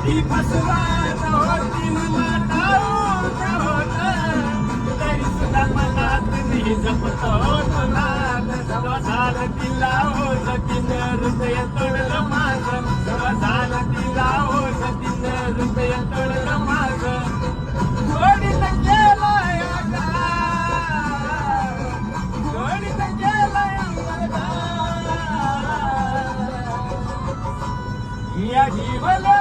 ही फसवात होती मला ठाऊक होतं, तरी सुद्धा मनात मी जपतो तुला. झालं तिला हो सतीनं हृदय तोडलं माझं, झालं तिला हो सतीनं हृदय तोडलं माझं. गोडीनं केलंय गोडीनं केलंय या जीवला